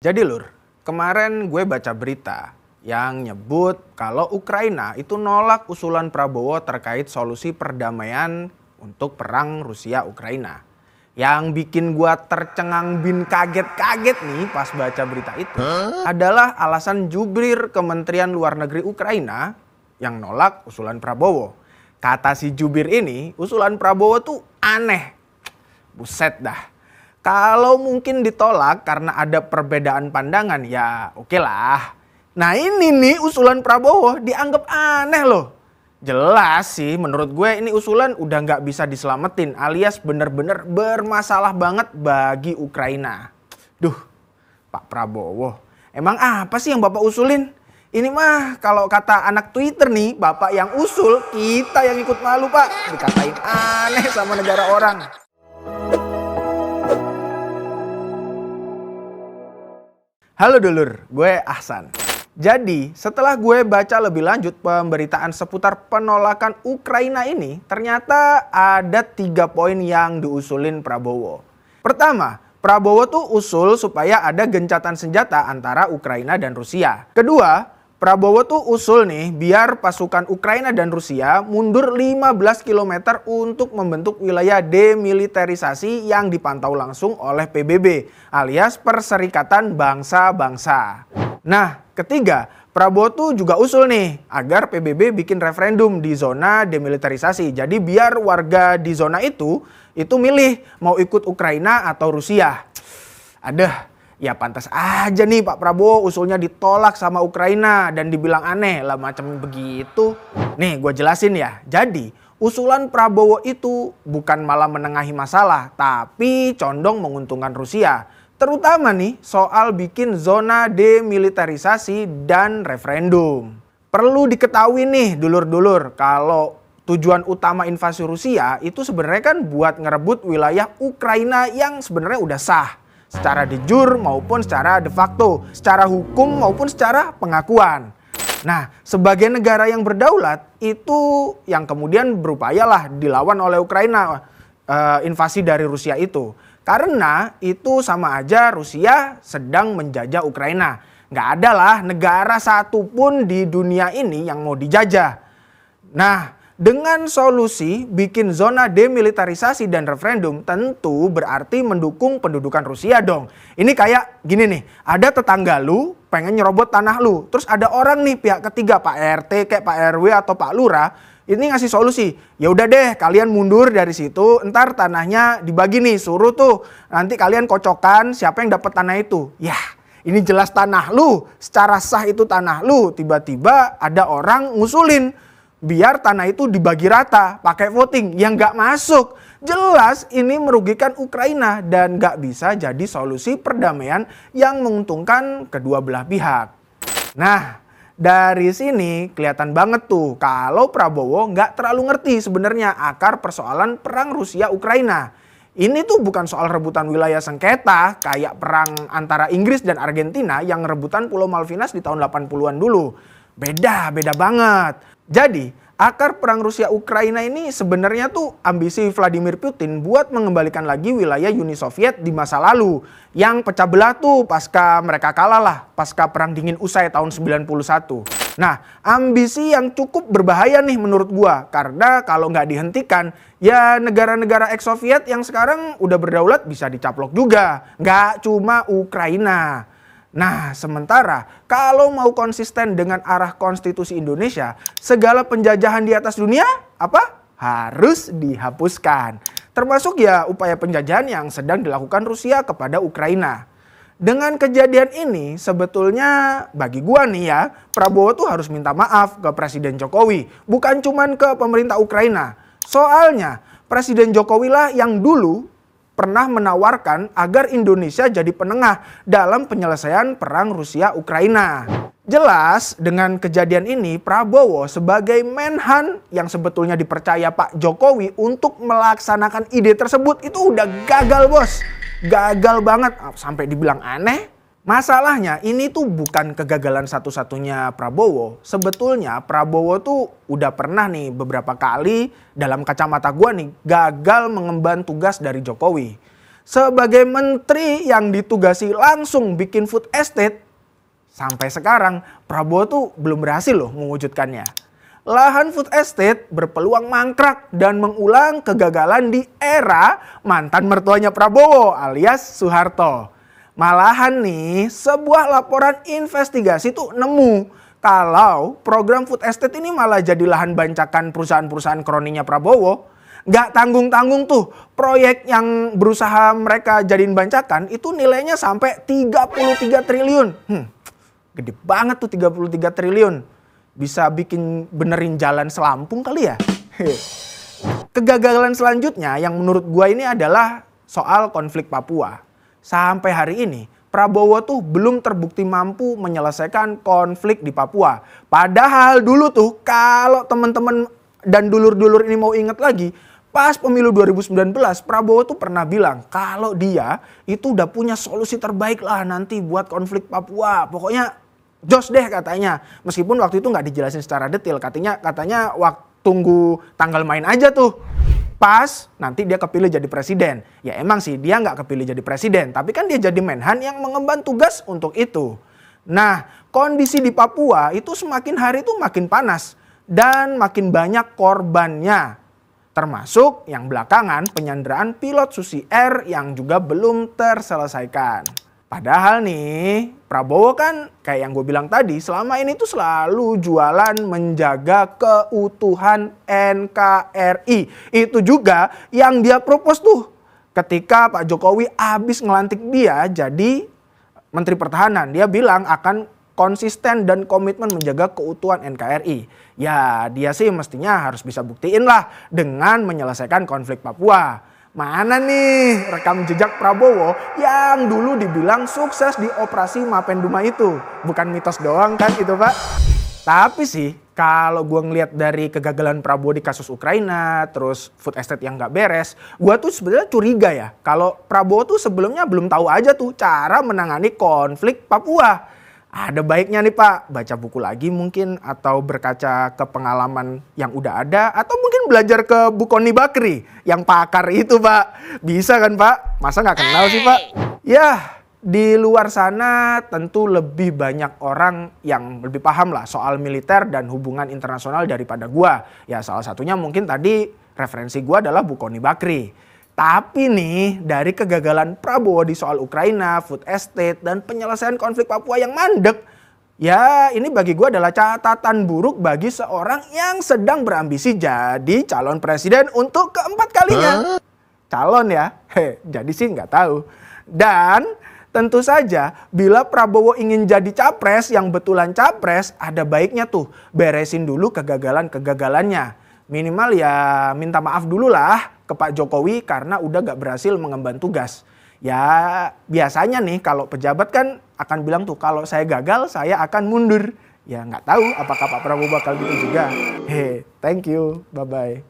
Jadi Lur, kemarin gue baca berita yang nyebut kalau Ukraina itu nolak usulan Prabowo terkait solusi perdamaian untuk perang Rusia-Ukraina. Yang bikin gue tercengang bin kaget-kaget nih pas baca berita itu adalah alasan jubir Kementerian Luar Negeri Ukraina yang nolak usulan Prabowo. Kata si jubir ini, usulan Prabowo tuh aneh. Buset dah. Kalau mungkin ditolak karena ada perbedaan pandangan ya oke lah. Nah ini nih usulan Prabowo dianggap aneh loh. Jelas sih menurut gue ini usulan udah nggak bisa diselamatin alias bener-bener bermasalah banget bagi Ukraina. Duh Pak Prabowo, emang apa sih yang Bapak usulin? Ini mah kalau kata anak Twitter nih, Bapak yang usul, kita yang ikut malu Pak. Dikatain aneh sama negara orang. Halo dulur, gue Ahsan. Jadi setelah gue baca lebih lanjut pemberitaan seputar penolakan Ukraina ini, ternyata ada 3 poin yang diusulin Prabowo. Pertama, Prabowo tuh usul supaya ada gencatan senjata antara Ukraina dan Rusia. Kedua, Prabowo tuh usul nih biar pasukan Ukraina dan Rusia mundur 15 km untuk membentuk wilayah demilitarisasi yang dipantau langsung oleh PBB alias Perserikatan Bangsa-Bangsa. Nah, ketiga, Prabowo tuh juga usul nih agar PBB bikin referendum di zona demilitarisasi. Jadi biar warga di zona itu milih mau ikut Ukraina atau Rusia. Ya pantas aja nih Pak Prabowo usulnya ditolak sama Ukraina dan dibilang aneh lah macam begitu. Nih gue jelasin ya. Jadi usulan Prabowo itu bukan malah menengahi masalah tapi condong menguntungkan Rusia. Terutama nih soal bikin zona demilitarisasi dan referendum. Perlu diketahui nih dulur-dulur kalau tujuan utama invasi Rusia itu sebenarnya kan buat ngerebut wilayah Ukraina yang sebenarnya udah sah. Secara de jure maupun secara de facto, secara hukum maupun secara pengakuan. Nah, sebagai negara yang berdaulat itu yang kemudian berupayalah dilawan oleh Ukraina invasi dari Rusia itu. Karena itu sama aja Rusia sedang menjajah Ukraina. Nggak ada lah negara satupun di dunia ini yang mau dijajah. Nah, dengan solusi bikin zona demilitarisasi dan referendum tentu berarti mendukung pendudukan Rusia dong. Ini kayak gini nih, ada tetangga lu pengen nyerobot tanah lu. Terus ada orang nih pihak ketiga, Pak RT kayak Pak RW atau Pak Lurah, ini ngasih solusi. Ya udah deh kalian mundur dari situ, ntar tanahnya dibagi nih, suruh tuh nanti kalian kocokan siapa yang dapat tanah itu. Yah, ini jelas tanah lu, secara sah itu tanah lu. Tiba-tiba ada orang ngusulin biar tanah itu dibagi rata pakai voting yang nggak masuk. Jelas ini merugikan Ukraina dan nggak bisa jadi solusi perdamaian yang menguntungkan kedua belah pihak. Nah, dari sini kelihatan banget tuh kalau Prabowo nggak terlalu ngerti sebenarnya akar persoalan perang Rusia-Ukraina. Ini tuh bukan soal rebutan wilayah sengketa kayak perang antara Inggris dan Argentina yang rebutan Pulau Malvinas di tahun 80-an dulu. Beda banget. Jadi, akar perang Rusia-Ukraina ini sebenarnya tuh ambisi Vladimir Putin buat mengembalikan lagi wilayah Uni Soviet di masa lalu. Yang pecah belah tuh pasca mereka kalah lah, pasca perang dingin usai tahun 91. Nah, ambisi yang cukup berbahaya nih menurut gua. Karena kalau nggak dihentikan, ya negara-negara ex-Soviet yang sekarang udah berdaulat bisa dicaplok juga. Nggak cuma Ukraina. Nah, sementara kalau mau konsisten dengan arah konstitusi Indonesia, segala penjajahan di atas dunia harus dihapuskan. Termasuk ya upaya penjajahan yang sedang dilakukan Rusia kepada Ukraina. Dengan kejadian ini sebetulnya bagi gua nih ya, Prabowo tuh harus minta maaf ke Presiden Jokowi, bukan cuman ke pemerintah Ukraina. Soalnya Presiden Jokowi lah yang dulu pernah menawarkan agar Indonesia jadi penengah dalam penyelesaian perang Rusia-Ukraina. Jelas dengan kejadian ini Prabowo sebagai Menhan yang sebetulnya dipercaya Pak Jokowi untuk melaksanakan ide tersebut itu udah gagal bos. Gagal banget sampai dibilang aneh. Masalahnya ini tuh bukan kegagalan satu-satunya Prabowo. Sebetulnya Prabowo tuh udah pernah nih beberapa kali dalam kacamata gua nih gagal mengemban tugas dari Jokowi. Sebagai menteri yang ditugasi langsung bikin food estate, sampai sekarang Prabowo tuh belum berhasil loh mewujudkannya. Lahan food estate berpeluang mangkrak dan mengulang kegagalan di era mantan mertuanya Prabowo alias Soeharto. Malahan nih, sebuah laporan investigasi tuh nemu kalau program food estate ini malah jadi lahan bancakan perusahaan-perusahaan kroninya Prabowo. Gak tanggung-tanggung tuh proyek yang berusaha mereka jadiin bancakan itu nilainya sampai 33 triliun. Gede banget tuh 33 triliun. Bisa bikin benerin jalan selampung kali ya. Kegagalan selanjutnya yang menurut gua ini adalah soal konflik Papua. Sampai hari ini Prabowo tuh belum terbukti mampu menyelesaikan konflik di Papua. Padahal dulu tuh kalau teman-teman dan dulur-dulur ini mau ingat lagi, pas pemilu 2019 Prabowo tuh pernah bilang kalau dia itu udah punya solusi terbaik lah nanti buat konflik Papua. Pokoknya jos deh katanya. Meskipun waktu itu nggak dijelasin secara detail, katanya waktu tunggu tanggal main aja tuh. Pas nanti dia kepilih jadi presiden. Ya emang sih dia nggak kepilih jadi presiden, tapi kan dia jadi Menhan yang mengemban tugas untuk itu. Nah, kondisi di Papua itu semakin hari tuh makin panas dan makin banyak korbannya. Termasuk yang belakangan penyanderaan pilot Susi Air yang juga belum terselesaikan. Padahal nih Prabowo kan kayak yang gue bilang tadi selama ini tuh selalu jualan menjaga keutuhan NKRI. Itu juga yang dia propose tuh ketika Pak Jokowi abis ngelantik dia jadi Menteri Pertahanan. Dia bilang akan konsisten dan komitmen menjaga keutuhan NKRI. Ya dia sih mestinya harus bisa buktiin lah dengan menyelesaikan konflik Papua. Mana nih rekam jejak Prabowo yang dulu dibilang sukses di operasi Mapenduma itu. Bukan mitos doang kan itu Pak. Tapi sih kalau gue ngelihat dari kegagalan Prabowo di kasus Ukraina, terus food estate yang gak beres, gue tuh sebenarnya curiga ya kalau Prabowo tuh sebelumnya belum tahu aja tuh cara menangani konflik Papua. Ada baiknya nih Pak, baca buku lagi mungkin atau berkaca ke pengalaman yang udah ada atau mungkin belajar ke Bu Koni Bakri yang pakar itu Pak. Bisa kan Pak? Masa nggak kenal sih Pak? Ya di luar sana tentu lebih banyak orang yang lebih paham lah soal militer dan hubungan internasional daripada gua. Ya salah satunya mungkin tadi referensi gua adalah Bu Koni Bakri. Tapi nih dari kegagalan Prabowo di soal Ukraina, food estate, dan penyelesaian konflik Papua yang mandek. Ya ini bagi gue adalah catatan buruk bagi seorang yang sedang berambisi jadi calon presiden untuk keempat kalinya. Calon ya, jadi sih nggak tahu. Dan tentu saja bila Prabowo ingin jadi capres yang betulan capres, ada baiknya tuh beresin dulu kegagalan-kegagalannya. Minimal ya minta maaf dulu lah ke Pak Jokowi karena udah gak berhasil mengemban tugas. Ya biasanya nih kalau pejabat kan akan bilang tuh kalau saya gagal saya akan mundur. Ya gak tahu apakah Pak Prabowo bakal gitu juga. Thank you, bye-bye.